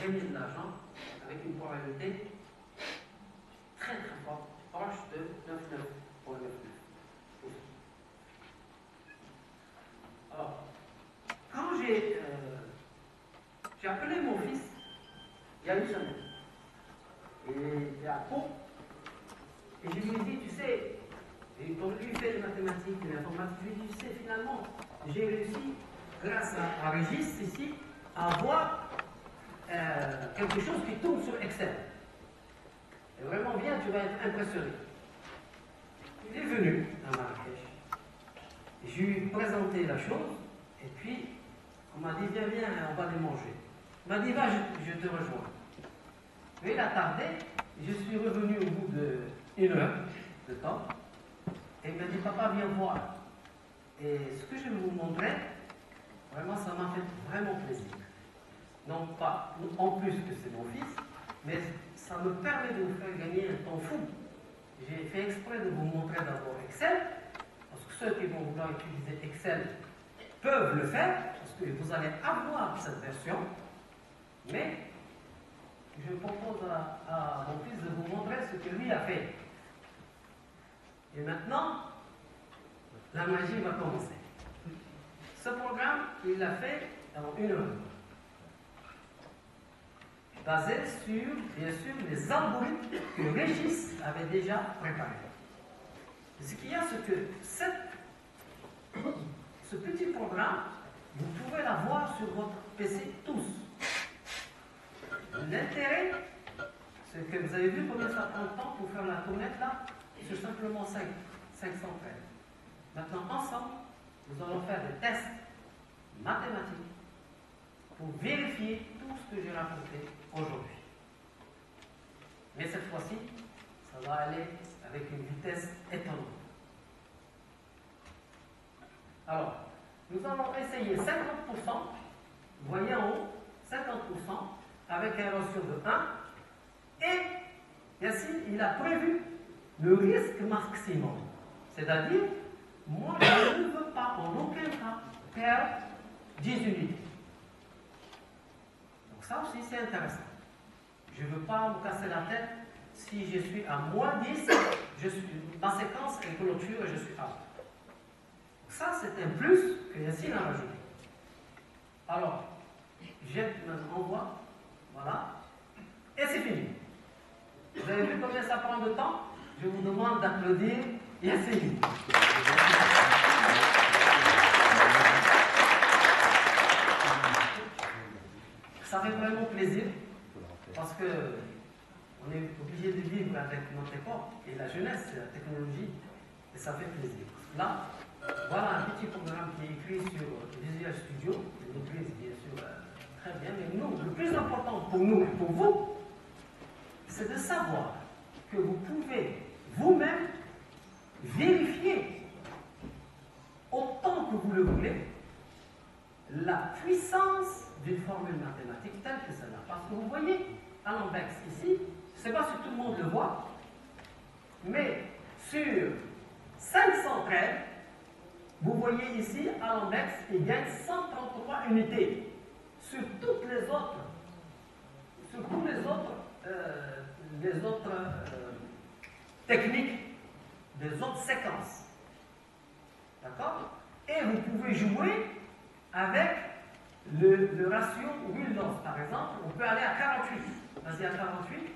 gagner de l'argent avec une probabilité très très forte, proche de 99,99. Alors, quand j'ai appelé mon fils, il y a une semaine, et à Pau, et je lui ai dit, tu sais, et quand je lui fais des mathématiques, de l'informatique, je lui ai dit, tu sais, finalement, j'ai réussi, grâce à Régis ici, à avoir quelque chose qui tourne sur Excel. Et vraiment bien, tu vas être impressionné. Il est venu à Marrakech. Je lui ai présenté la chose, et puis on m'a dit, viens, on va les manger. Il m'a dit, va, je te rejoins. Mais il a tardé, je suis revenu au bout d'une heure de temps, et il m'a dit, papa, viens voir. Et ce que je vais vous montrer, vraiment, ça m'a fait vraiment plaisir. Non pas en plus que c'est mon fils, mais ça me permet de vous faire gagner un temps fou. J'ai fait exprès de vous montrer d'abord Excel, parce que ceux qui vont vouloir utiliser Excel peuvent le faire, parce que vous allez avoir cette version, mais je propose à mon fils de vous montrer ce que lui a fait. Et maintenant, la magie va commencer. Ce programme, il l'a fait en une heure, basé sur, bien sûr, les algorithmes que Régis avait déjà préparés. Ce qu'il y a, c'est que ce petit programme, vous pouvez l'avoir sur votre PC tous. L'intérêt, c'est que vous avez vu combien ça prend de temps pour faire la tournette là? C'est simplement 500 traits. Maintenant, ensemble, nous allons faire des tests mathématiques pour vérifier tout ce que j'ai raconté aujourd'hui. Mais cette fois-ci, ça va aller avec une vitesse étonnante. Alors, nous allons essayer 50%, vous voyez en haut, 50% avec un ratio de 1, et Yassine, il a prévu le risque maximum. C'est-à-dire, moi, je ne veux pas en aucun cas perdre 10 unités. Donc ça aussi, c'est intéressant. Je ne veux pas me casser la tête si je suis à moins 10, ma séquence est clôture et je suis out. Ça, c'est un plus que Yassine a rajouté. Alors, jette maintenant, envoie, voilà, et c'est fini. Vous avez vu combien ça prend de temps? Je vous demande d'applaudir Yassine. Ça fait vraiment plaisir, parce que on est obligé de vivre avec notre époque, et la jeunesse, c'est la technologie, et ça fait plaisir. Là, voilà un petit programme qui est écrit sur Visual Studio, il maîtrise bien sûr très bien, mais nous, le plus important pour nous et pour vous, c'est de savoir que vous pouvez vous-même vérifier, autant que vous le voulez, la puissance d'une formule mathématique telle que celle-là. Parce que vous voyez, à Lambex ici, je ne sais pas si tout le monde le voit, mais sur 513, vous voyez ici, à Lambex, il gagne 133 unités. Sur toutes les autres, sur tous les autres techniques, des autres séquences. D'accord? Et vous pouvez jouer avec le ratio Will-Loss, par exemple. On peut aller à 48. Vas-y à 48. Et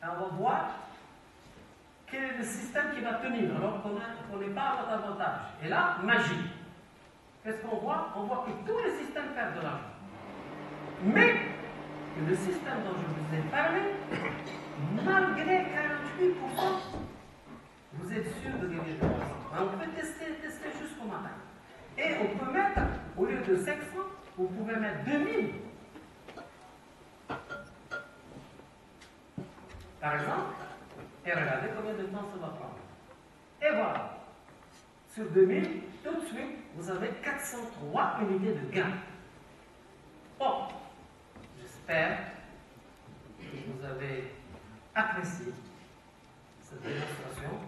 on va voir quel est le système qui va tenir, alors qu'on n'est pas à notre avantage. Et là, magie. Qu'est-ce qu'on voit? On voit que tous les systèmes perdent de l'argent. Mais que le système dont je vous ai parlé, malgré 48%, vous êtes sûr de gagner de l'argent. On peut tester jusqu'au matin. Et on peut mettre, au lieu de 500, vous pouvez mettre 2000. Par exemple, et regardez combien de temps ça va prendre. Et voilà. Sur 2000, tout de suite, vous avez 403 unités de gain. Bon, j'espère que vous avez apprécié cette démonstration.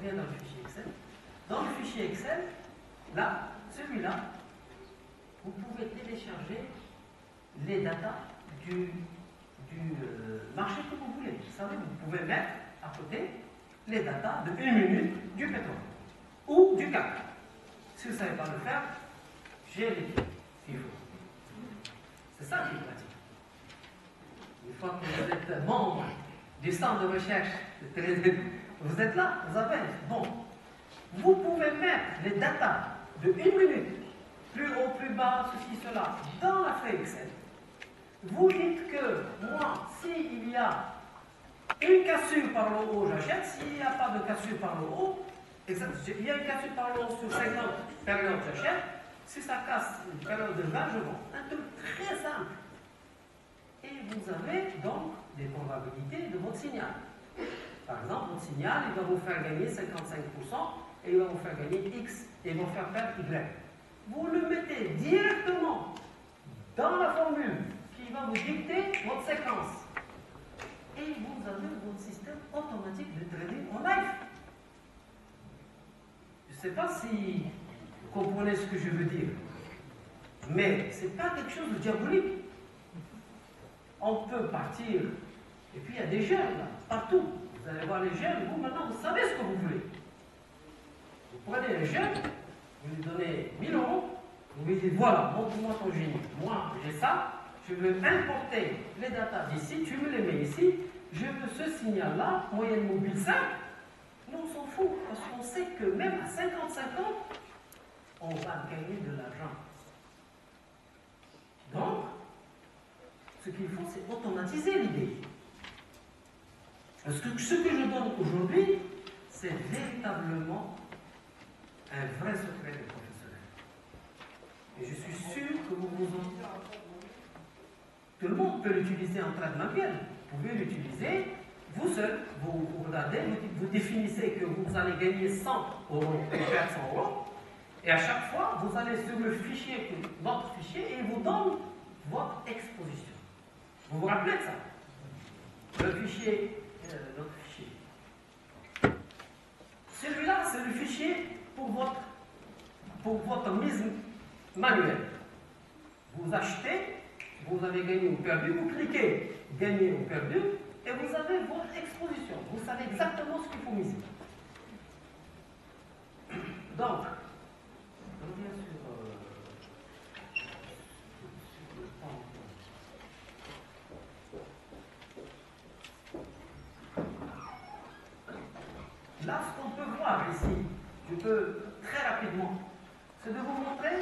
revient dans le fichier Excel. Dans le fichier Excel, là, celui-là, vous pouvez télécharger les datas du marché que vous voulez. Vous savez, vous pouvez mettre à côté les datas de 1 minute du pétrole ou du CAC. Si vous ne savez pas le faire, j'ai l'équipe qu'il faut. C'est ça qui est pratique. Une fois que vous êtes membre du centre de recherche, vous êtes là, vous avez. Bon, vous pouvez mettre les datas de 1 minute, plus haut, plus bas, ceci, cela, dans la feuille Excel. Vous dites que moi, s'il y a une cassure par le haut, j'achète. S'il n'y a pas de cassure par le haut, il y a une cassure par le haut sur 50 périodes, j'achète. Si ça casse une période de 20, je vends. Un truc très simple. Et vous avez donc des probabilités de votre signal. Par exemple, votre signal, il va vous faire gagner 55% et il va vous faire gagner X et il va vous faire perdre Y. Vous le mettez directement dans la formule qui va vous dicter votre séquence. Et vous avez votre système automatique de trading en live. Je ne sais pas si vous comprenez ce que je veux dire, mais ce n'est pas quelque chose de diabolique. On peut partir, et puis il y a des jeunes là, partout. Vous allez voir les jeunes, vous maintenant vous savez ce que vous voulez. Vous prenez les jeunes, vous lui donnez 1000 €, vous lui dites voilà, montre-moi ton génie. Moi j'ai ça, je veux importer les datas d'ici, tu me les mets ici, je veux ce signal-là, moyenne mobile simple. Nous on s'en fout, parce qu'on sait que même à 50-50, on va gagner de l'argent. Donc, ce qu'il faut, c'est automatiser l'idée. Parce que ce que je donne aujourd'hui, c'est véritablement un vrai secret de professionnel. Et je suis sûr que vous en... Tout le monde peut l'utiliser en trade manuel. Vous pouvez l'utiliser vous seul. Vous regardez, vous définissez que vous allez gagner 100 € et perdre 100 €. Et à chaque fois, vous allez sur le fichier, votre fichier, et il vous donne votre exposition. Vous vous rappelez de ça? Le fichier, notre fichier. Celui-là, c'est le fichier pour votre mise manuelle. Vous achetez, vous avez gagné ou perdu, vous cliquez gagner ou perdu, et vous avez votre exposition. Vous savez exactement ce qu'il faut miser. Donc, on revient sur le temps. Là, ce qu'on peut voir ici, je peux très rapidement, c'est de vous montrer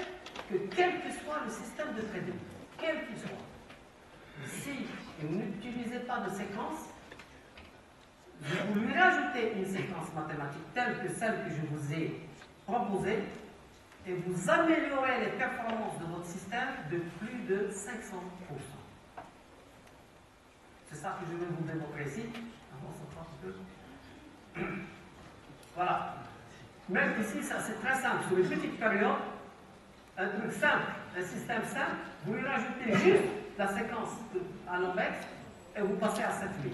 que quel que soit le système de trading, quel qu'il soit, si vous n'utilisez pas de séquence, vous lui rajoutez une séquence mathématique telle que celle que je vous ai proposée, et vous améliorez les performances de votre système de plus de 500%. C'est ça que je vais vous démontrer ici. Voilà. Même ici, c'est très simple. Sur une petite période, un truc simple, un système simple, vous lui rajoutez juste la séquence à l'envers et vous passez à cette ligne.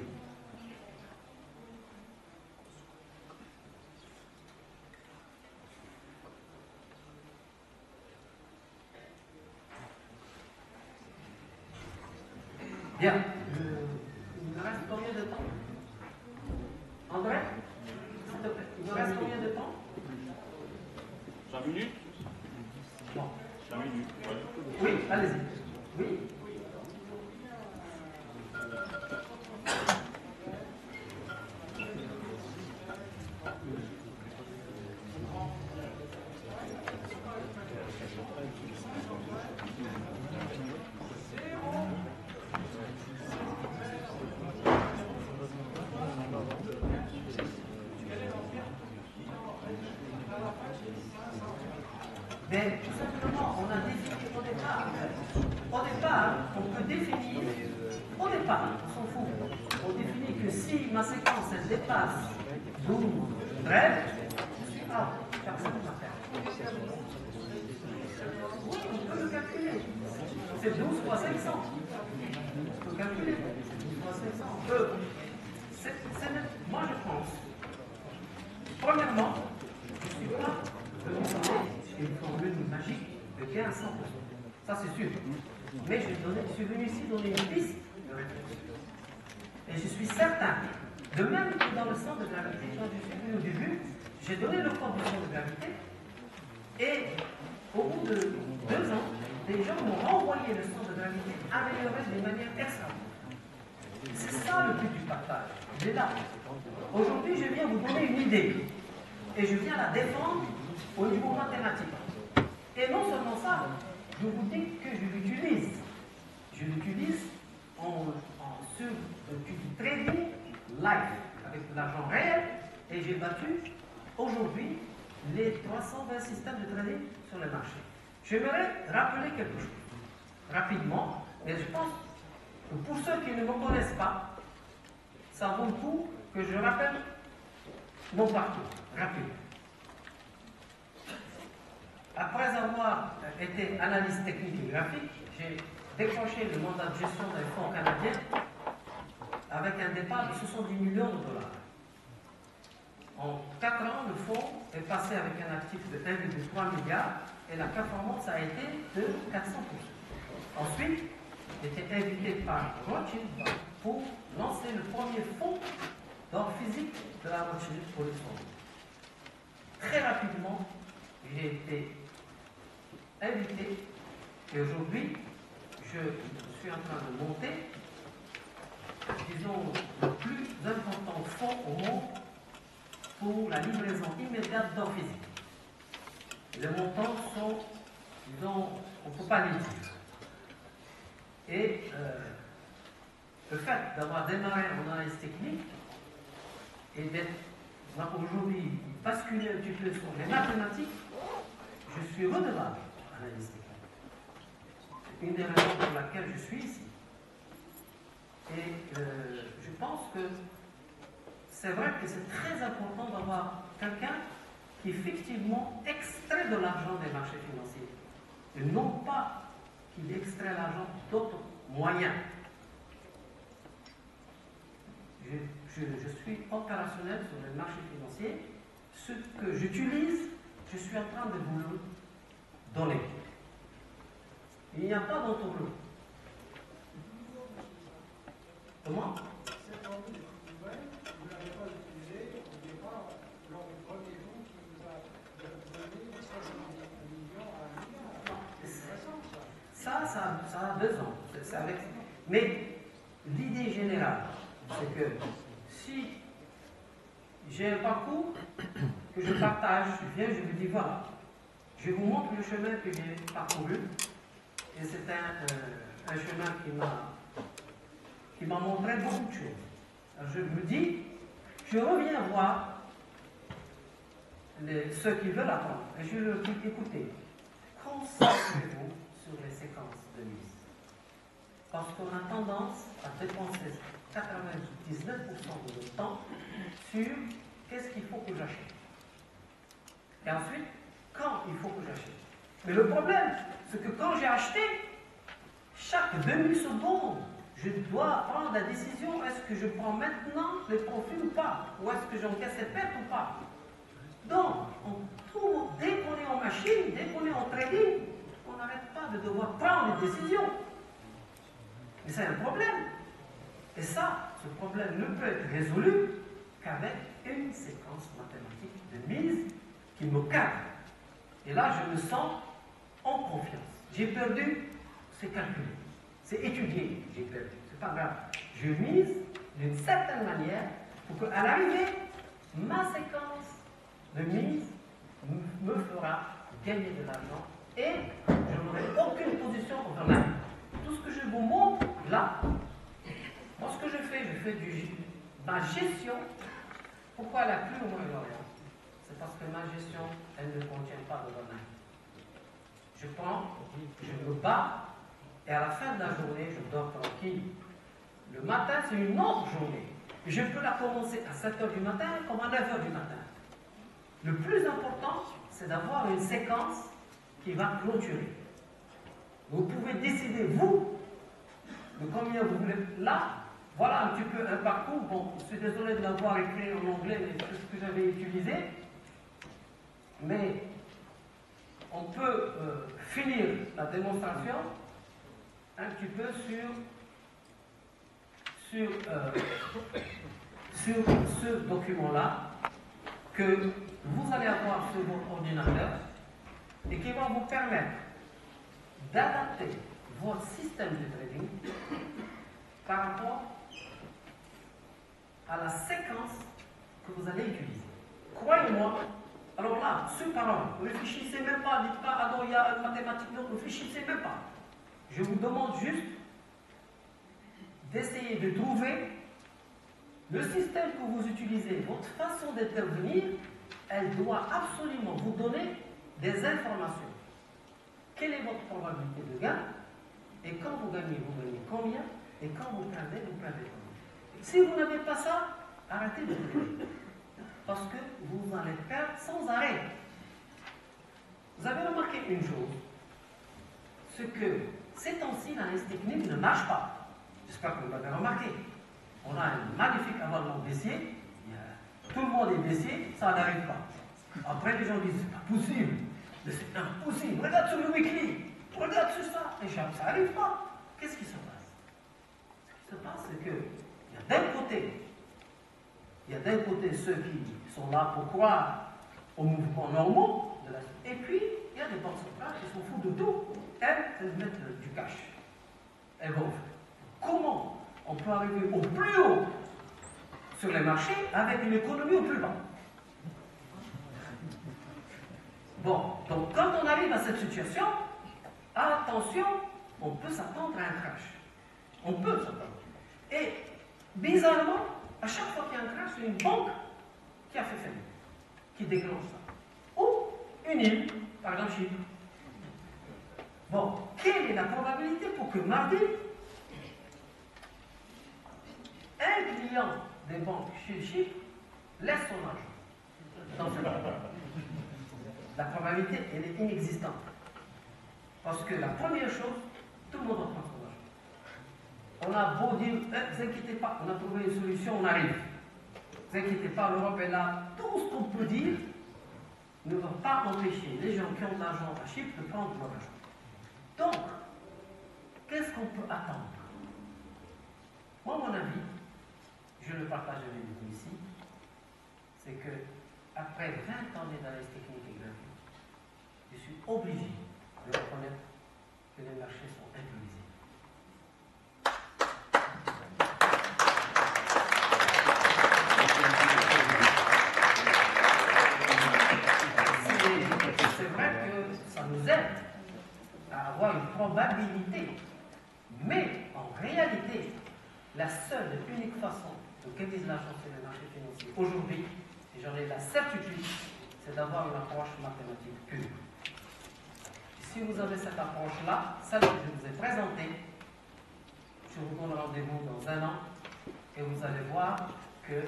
Bien. Il me reste combien de temps? André? S'il te plaît. Il me reste combien de temps? 5 minutes? Bon. 5 minutes, ouais. Oui, allez-y. Oui. Mais tout simplement, on a défini au départ. Au départ, on peut définir, au départ, on s'en fout. On définit que si ma séquence elle dépasse 12 brèves, je suis out. Personne ne va faire. Oui, on peut le calculer. C'est 12 fois 500. On peut calculer. 12 fois 500. Moi, je pense. Premièrement, était à 100%. Ça, c'est sûr. Mais je suis venu ici donner une piste de réflexion. Et je suis certain, de même que dans le centre de gravité, quand je suis venu au début, j'ai donné le corps du centre de gravité, et au bout de 2 ans, des gens m'ont renvoyé le centre de gravité amélioré de manière extraordinaire. C'est ça le but du partage. Il est là. Aujourd'hui, je viens vous donner une idée. Et je viens la défendre au niveau mathématique. Et non seulement ça, je vous dis que je l'utilise. Je l'utilise sur du trading live, avec de l'argent réel. Et j'ai battu aujourd'hui les 320 systèmes de trading sur le marché. J'aimerais rappeler quelque chose, rapidement, mais je pense que pour ceux qui ne me connaissent pas, ça vaut le coup que je rappelle mon parcours, rapide. Après avoir été analyste technique et graphique, j'ai décroché le mandat de gestion d'un fonds canadien avec un départ de 70 millions de dollars. En 4 ans, le fonds est passé avec un actif de 1,3 milliard et la performance a été de 400%. Ensuite, j'ai été invité par Rothschild pour lancer le premier fonds d'or physique de la Rothschild pour le fonds. Très rapidement, j'ai été invité et aujourd'hui, je suis en train de monter, disons, le plus important fonds au monde pour la livraison immédiate d'or physique. Les montants sont, disons, on ne peut pas les dire. Et le fait d'avoir démarré en analyse technique et d'être aujourd'hui basculé un petit peu sur les mathématiques, je suis redevable à l'analyse technique. C'est une des raisons pour laquelle je suis ici. Et je pense que c'est vrai que c'est très important d'avoir quelqu'un qui effectivement extrait de l'argent des marchés financiers. Et non pas qu'il extrait l'argent d'autres moyens. Je suis opérationnel sur les marchés financiers. Ce que j'utilise, je suis en train de vous le donner. Il n'y a pas d'autre lot. Comment ? Ça a 2 ans. Mais l'idée générale, c'est que si j'ai un parcours que je partage, je viens, je vous dis voilà, je vous montre le chemin que j'ai parcouru, et c'est un chemin qui m'a montré beaucoup de choses. Alors je me dis, je reviens voir ceux qui veulent apprendre, et je leur dis écoutez, concentrez-vous sur les séquences de mise. Parce qu'on a tendance à dépenser 99% de notre temps sur qu'est-ce qu'il faut que j'achète. Et ensuite, quand il faut que j'achète. Mais le problème, c'est que quand j'ai acheté, chaque demi-seconde, je dois prendre la décision, est-ce que je prends maintenant les profits ou pas? Ou est-ce que j'encaisse les pertes ou pas? Donc, dès qu'on est en machine, dès qu'on est en trading, on n'arrête pas de devoir prendre des décisions. Et c'est un problème. Et ça, ce problème ne peut être résolu qu'avec une séquence mathématique de mise qui me cadre. Et là, je me sens en confiance. J'ai perdu, c'est calculé. C'est étudié, j'ai perdu. C'est pas grave. Je mise d'une certaine manière pour qu'à l'arrivée, ma séquence de mise me fera gagner de l'argent et je n'aurai aucune position overnight. Tout ce que je vous montre là, moi ce que je fais ma gestion. Pourquoi elle a plus au Moyen-Orient? C'est parce que ma gestion, elle ne contient pas d'overnight. Je prends, je me bats, et à la fin de la journée, je dors tranquille. Le matin, c'est une autre journée. Je peux la commencer à 7 h du matin comme à 9 h du matin. Le plus important, c'est d'avoir une séquence qui va clôturer. Vous pouvez décider, vous, de combien vous voulez. Là, voilà un petit peu un parcours. Bon, je suis désolé de l'avoir écrit en anglais, mais c'est ce que j'avais utilisé. Mais on peut finir la démonstration un petit peu sur ce document-là que vous allez avoir sur votre ordinateur et qui va vous permettre d'adapter votre système de trading par rapport à la séquence que vous allez utiliser. Croyez-moi, alors là, sur parole, réfléchissez même pas, dites pas, ah non, il y a une mathématique, non, réfléchissez même pas. Je vous demande juste d'essayer de trouver le système que vous utilisez, votre façon d'intervenir, elle doit absolument vous donner des informations. Quelle est votre probabilité de gain? Et quand vous gagnez combien? Et quand vous perdez combien? Si vous n'avez pas ça, arrêtez de trader. Parce que vous allez perdre sans arrêt. Vous avez remarqué une chose, c'est que ces temps-ci, l'analyse technique ne marche pas. J'espère que vous l'avez remarqué. On a un magnifique avalement baissier, tout le monde est baissier, ça n'arrive pas. Après, les gens disent, c'est pas possible, c'est impossible, regarde sur le weekly, regarde sur ça, et ça n'arrive pas. Qu'est-ce qui se passe? Ce qui se passe, c'est qu'il y a d'un côté ceux qui sont là pour croire aux mouvements normaux, et puis il y a des banques centrales qui s'en foutent de tout. Elles mettent du cash. Elles vont faire. Comment on peut arriver au plus haut sur les marchés avec une économie au plus bas? Bon, donc quand on arrive à cette situation, attention, on peut s'attendre à un crash. On peut s'attendre. Et bizarrement, à chaque fois qu'il y a un crash, c'est une banque qui a fait faillite, qui déclenche ça. Ou une île, par exemple Chypre. Bon, quelle est la probabilité pour que mardi, un client des banques chez Chypre laisse son argent dans ce banque? La probabilité, elle est inexistante. Parce que la première chose, tout le monde va prendre son argent. On a beau dire, ne vous inquiétez pas, on a trouvé une solution, on arrive. Ne vous inquiétez pas, l'Europe est là. Tout ce qu'on peut dire ne va pas empêcher les gens qui ont de l'argent à Chypre de prendre leur argent. Donc, qu'est-ce qu'on peut attendre? Moi, mon avis, je le partage avec vous ici, c'est que après 20 ans d'analyse technique et graphique, je suis obligé de reconnaître que les marchés sont imprévisibles. C'est vrai que ça nous aide à avoir une probabilité, mais en réalité, la seule et unique façon de canaliser l'argent sur les marchés financiers aujourd'hui, et j'en ai la certitude, c'est d'avoir une approche mathématique pure. Si vous avez cette approche-là, celle que je vous ai présentée, je vous donne rendez-vous dans un an et vous allez voir que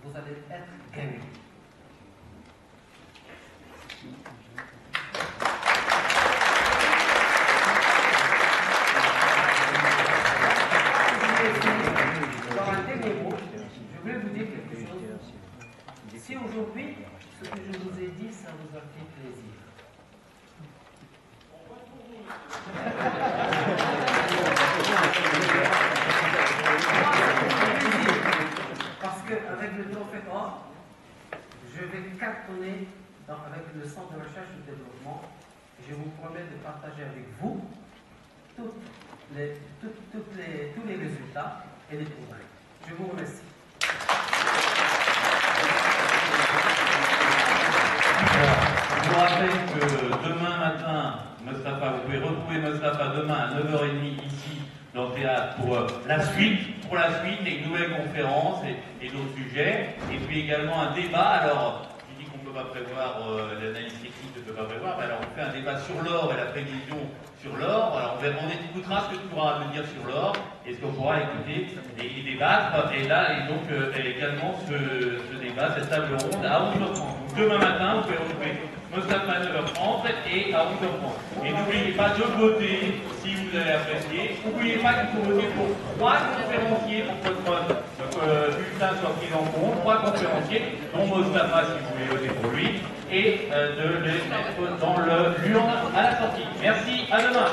vous allez être gagnant. Dans un dernier mot, je voulais vous dire quelque chose. Si aujourd'hui, ce que je vous ai dit, ça vous a fait plaisir. Parce qu'avec le trophée or, je vais cartonner avec le Centre de recherche et développement. Je vous promets de partager avec vous tous les résultats et les progrès. Je vous remercie. Je vous rappelle que demain matin, Mostafa, vous pouvez retrouver Mostafa demain à 9h30 ici dans le théâtre pour la suite, et une nouvelle conférence et d'autres sujets. Et puis également un débat. Alors, je dis qu'on ne peut pas prévoir, l'analyse technique ne peut pas prévoir, mais alors on fait un débat sur l'or et la prévision sur l'or. Alors on écoutera ce que tu pourras me dire sur l'or et ce qu'on pourra écouter et débattre. Et là, et donc également ce débat, cette table ronde à 11h30. Demain matin, vous pouvez retrouver Mostafa à 9h30 et à 11h30. Et n'oubliez pas de voter si vous avez apprécié. N'oubliez pas qu'il faut voter pour 3 conférenciers pour votre bulletin soit pris en compte, 3 conférenciers, dont Mostafa si vous voulez voter pour lui, et de les mettre dans l'urne à la sortie. Merci, à demain.